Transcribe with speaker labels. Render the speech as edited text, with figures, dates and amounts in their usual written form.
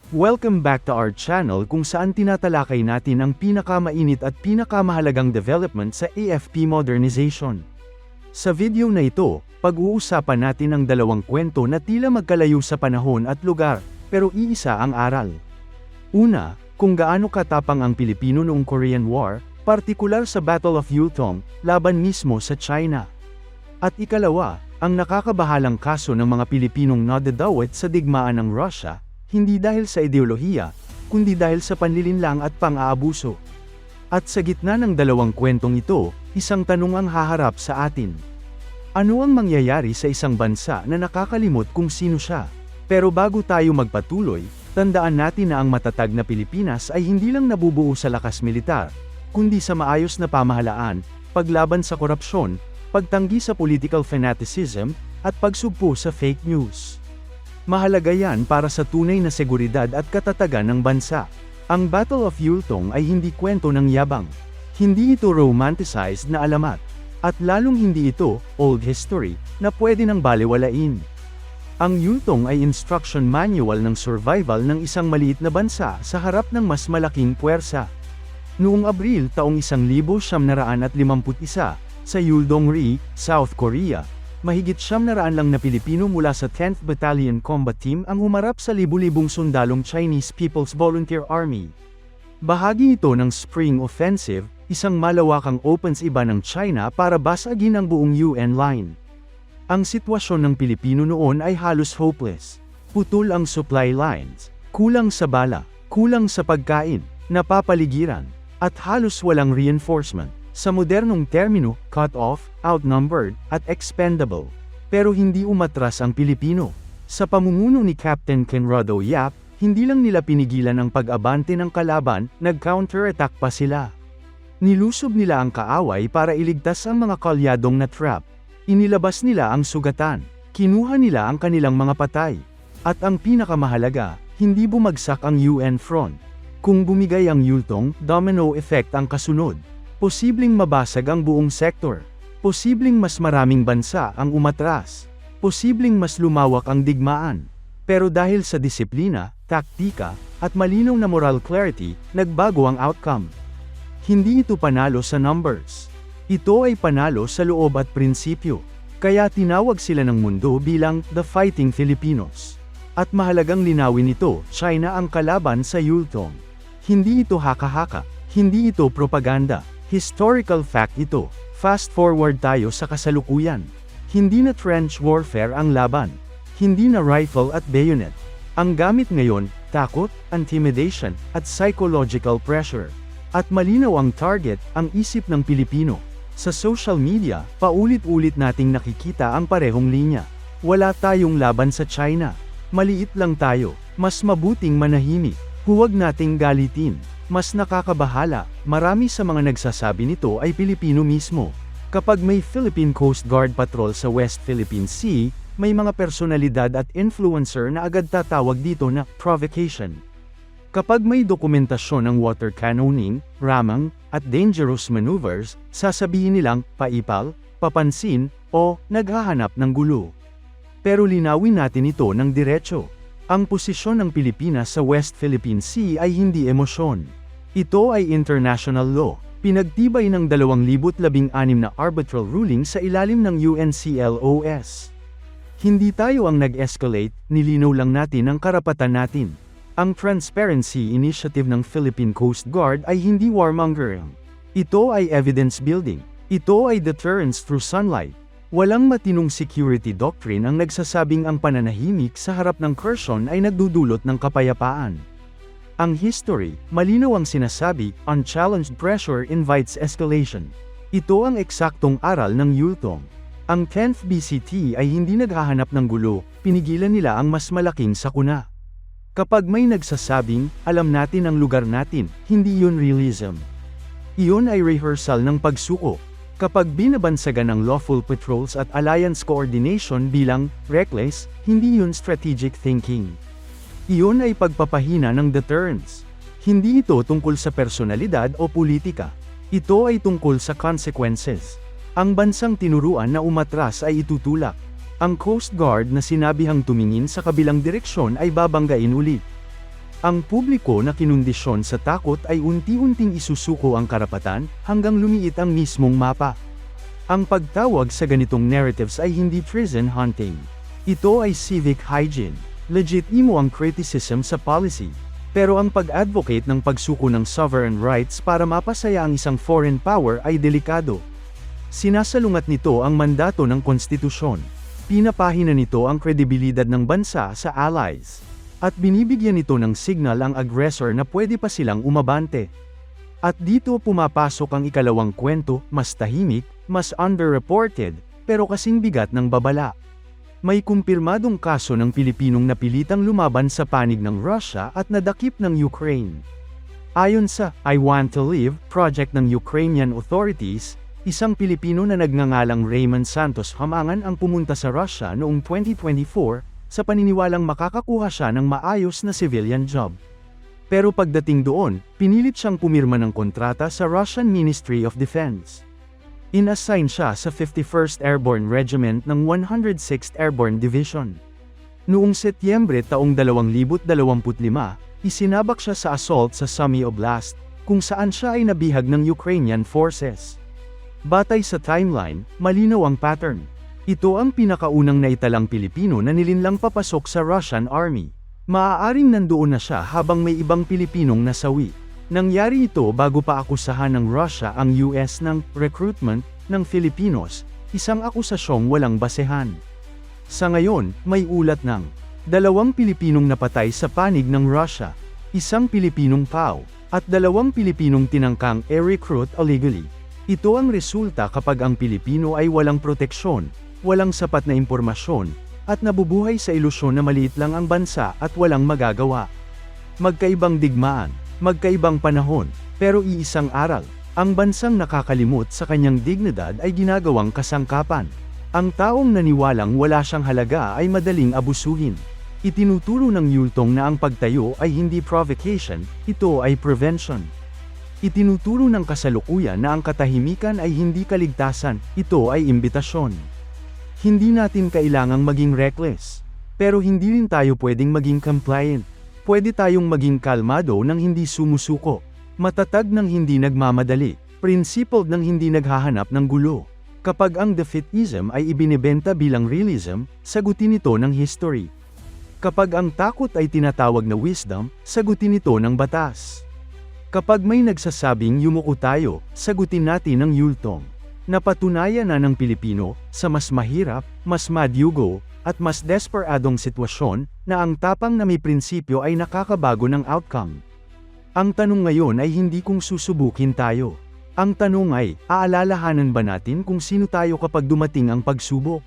Speaker 1: Welcome back to our channel kung saan tinatalakay natin ang pinakamainit at pinakamahalagang development sa AFP modernization. Sa video na ito, pag-uusapan natin ang dalawang kwento na tila magkalayo sa panahon at lugar, pero iisa ang aral. Una, kung gaano katapang ang Pilipino noong Korean War, partikular sa Battle of Yultong, laban mismo sa China. At ikalawa, ang nakakabahalang kaso ng mga Pilipinong nadadawit sa digmaan ng Russia, hindi dahil sa ideolohiya, kundi dahil sa panlilinlang at pang-aabuso. At sa gitna ng dalawang kwentong ito, isang tanong ang haharap sa atin. Ano ang mangyayari sa isang bansa na nakakalimot kung sino siya? Pero bago tayo magpatuloy, tandaan natin na ang matatag na Pilipinas ay hindi lang nabubuo sa lakas militar, kundi sa maayos na pamahalaan, paglaban sa korupsyon, pagtanggi sa political fanaticism, at pagsugpo sa fake news. Mahalaga yan para sa tunay na seguridad at katatagan ng bansa. Ang Battle of Yultong ay hindi kwento ng yabang. Hindi ito romanticized na alamat. At lalong hindi ito, old history, na pwede nang balewalain. Ang Yultong ay instruction manual ng survival ng isang maliit na bansa sa harap ng mas malaking puwersa. Noong Abril taong 1951, sa Yuldong-ri, South Korea, mahigit 900 lang na Pilipino mula sa 10th Battalion Combat Team ang humarap sa libu-libong sundalong Chinese People's Volunteer Army. Bahagi ito ng Spring Offensive, isang malawakang offensiba ng China para basagin ang buong UN line. Ang sitwasyon ng Pilipino noon ay halos hopeless. Putol ang supply lines, kulang sa bala, kulang sa pagkain, napapaligiran, at halos walang reinforcement. Sa modernong termino, cut off, outnumbered, at expendable. Pero hindi umatras ang Pilipino. Sa pamumuno ni Captain Conrado Yap, hindi lang nila pinigilan ang pag-abante ng kalaban, nag-counter-attack pa sila. Nilusob nila ang kaaway para iligtas ang mga kalyadong na trap. Inilabas nila ang sugatan. Kinuha nila ang kanilang mga patay. At ang pinakamahalaga, hindi bumagsak ang UN front. Kung bumigay ang Yultong, domino effect ang kasunod. Posibleng mabasag ang buong sektor. Posibleng mas maraming bansa ang umatras. Posibleng mas lumawak ang digmaan. Pero dahil sa disiplina, taktika, at malinaw na moral clarity, nagbago ang outcome. Hindi ito panalo sa numbers. Ito ay panalo sa loob at prinsipyo. Kaya tinawag sila ng mundo bilang The Fighting Filipinos. At mahalagang linawin ito, China ang kalaban sa Yultong. Hindi ito haka-haka. Hindi ito propaganda. Historical fact ito. Fast forward tayo sa kasalukuyan. Hindi na trench warfare ang laban. Hindi na rifle at bayonet. Ang gamit ngayon, takot, intimidation, at psychological pressure. At malinaw ang target, ang isip ng Pilipino. Sa social media, paulit-ulit nating nakikita ang parehong linya. Wala tayong laban sa China. Maliit lang tayo. Mas mabuting manahimik. Huwag nating galitin. Mas nakakabahala, marami sa mga nagsasabi nito ay Pilipino mismo. Kapag may Philippine Coast Guard Patrol sa West Philippine Sea, may mga personalidad at influencer na agad tatawag dito na provocation. Kapag may dokumentasyon ng water cannoning, ramang, at dangerous maneuvers, sasabihin nilang paipal, papansin, o naghahanap ng gulo. Pero linawin natin ito ng diretso. Ang posisyon ng Pilipinas sa West Philippine Sea ay hindi emosyon. Ito ay international law, pinagtibay ng 2016 na arbitral ruling sa ilalim ng UNCLOS. Hindi tayo ang nag-escalate, nilinaw lang natin ang karapatan natin. Ang Transparency Initiative ng Philippine Coast Guard ay hindi warmongering. Ito ay evidence building. Ito ay deterrence through sunlight. Walang matinong security doctrine ang nagsasabing ang pananahimik sa harap ng kurson ay nagdudulot ng kapayapaan. Ang history, malinaw ang sinasabi, unchallenged pressure invites escalation. Ito ang eksaktong aral ng Yultong. Ang 10th BCT ay hindi naghahanap ng gulo, pinigilan nila ang mas malaking sakuna. Kapag may nagsasabing, alam natin ang lugar natin, hindi yun realism. Iyon ay rehearsal ng pagsuko. Kapag binabansagan ng lawful patrols at alliance coordination bilang reckless, hindi yun strategic thinking. Iyon ay pagpapahina ng deterrence. Hindi ito tungkol sa personalidad o politika. Ito ay tungkol sa consequences. Ang bansang tinuruan na umatras ay itutulak. Ang Coast Guard na sinabihang tumingin sa kabilang direksyon ay babanggain ulit. Ang publiko na kinundisyon sa takot ay unti-unting isusuko ang karapatan, hanggang lumiit ang mismong mapa. Ang pagtawag sa ganitong narratives ay hindi prison hunting. Ito ay civic hygiene. Legitimo ang criticism sa policy. Pero ang pag-advocate ng pagsuko ng sovereign rights para mapasaya ang isang foreign power ay delikado. Sinasalungat nito ang mandato ng konstitusyon. Pinapahina nito ang kredibilidad ng bansa sa allies. At binibigyan nito ng signal ang aggressor na pwede pa silang umabante. At dito pumapasok ang ikalawang kwento, mas tahimik, mas underreported, pero kasing bigat ng babala. May kumpirmadong kaso ng Pilipinong napilitang lumaban sa panig ng Russia at nadakip ng Ukraine. Ayon sa I Want to Live project ng Ukrainian authorities, isang Pilipino na nagngangalang Raymond Santos Hamangan ang pumunta sa Russia noong 2024, sa paniniwalang makakakuha siya ng maayos na civilian job. Pero pagdating doon, pinilit siyang pumirma ng kontrata sa Russian Ministry of Defense. Inassign siya sa 51st Airborne Regiment ng 106th Airborne Division. Noong Setyembre taong 2025, isinabak siya sa assault sa Sumy Oblast, kung saan siya ay nabihag ng Ukrainian forces. Batay sa timeline, malinaw ang pattern. Ito ang pinakaunang naitalang Pilipino na nilinlang papasok sa Russian Army. Maaaring nandoon na siya habang may ibang Pilipinong nasawi. Nangyari ito bago pa akusahan ng Russia ang US ng recruitment ng Filipinos, isang akusasyong walang basehan. Sa ngayon, may ulat ng 2 Pilipinong napatay sa panig ng Russia, 1 Pilipinong PAW, at 2 Pilipinong tinangkang e-recruit illegally. Ito ang resulta kapag ang Pilipino ay walang proteksyon, walang sapat na impormasyon, at nabubuhay sa ilusyon na maliit lang ang bansa at walang magagawa. Magkaibang digmaan, magkaibang panahon, pero iisang aral. Ang bansang nakakalimot sa kanyang dignidad ay ginagawang kasangkapan. Ang taong naniwalang wala siyang halaga ay madaling abusuhin. Itinuturo ng yultong na ang pagtayo ay hindi provocation, ito ay prevention. Itinuturo ng kasalukuyan na ang katahimikan ay hindi kaligtasan, ito ay imbitasyon. Hindi natin kailangang maging reckless. Pero hindi rin tayo pwedeng maging compliant. Pwede tayong maging kalmado nang hindi sumusuko. Matatag nang hindi nagmamadali. Principled nang hindi naghahanap ng gulo. Kapag ang defeatism ay ibinebenta bilang realism, sagutin ito ng history. Kapag ang takot ay tinatawag na wisdom, sagutin ito ng batas. Kapag may nagsasabing yumuko tayo, sagutin natin ang yultong. Napatunayan na ng Pilipino, sa mas mahirap, mas madyugo, at mas desperadong sitwasyon, na ang tapang na may prinsipyo ay nakakabago ng outcome. Ang tanong ngayon ay hindi kung susubukin tayo. Ang tanong ay, aalalahanan ba natin kung sino tayo kapag dumating ang pagsubok?